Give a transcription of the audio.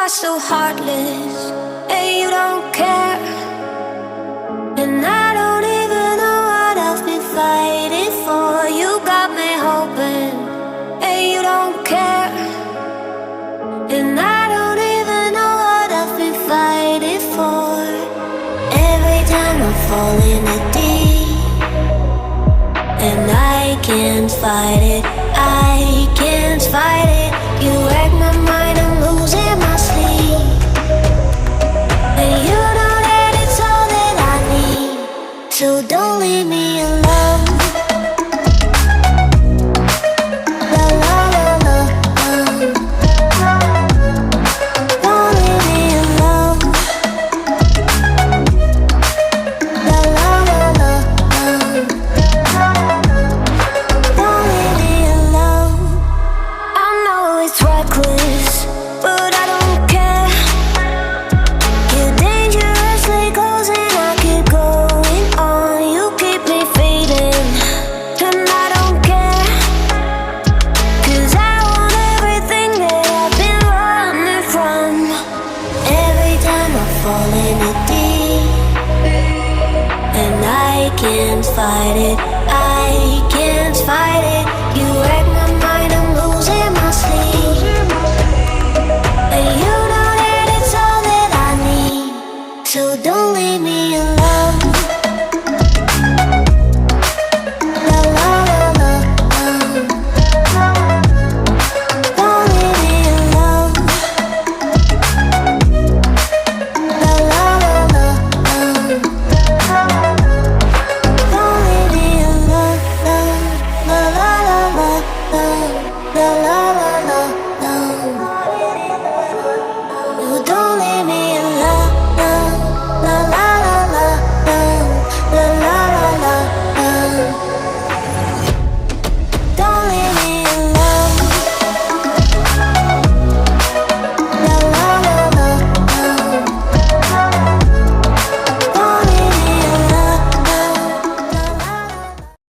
are so heartless, and you don't care. And I don't even know what I've been fighting for. You got me hoping, and you don't care. And I don't even know what I've been fighting for. Every time I fall in the deep, and I can't fight it, I can't fight it. You wreck my mind, I'm losing my sleep. And you know that it's all that I need, so don't leave me alone. La la la la, don't leave me alone. La la la la, don't leave me alone. I know it's reckless, but I don't care. You're dangerously close and I keep going on. You keep me fading, and I don't care. 'Cause I want everything that I've been running from. Every time I fall in the deep, and I can't fight it, I can't fight it.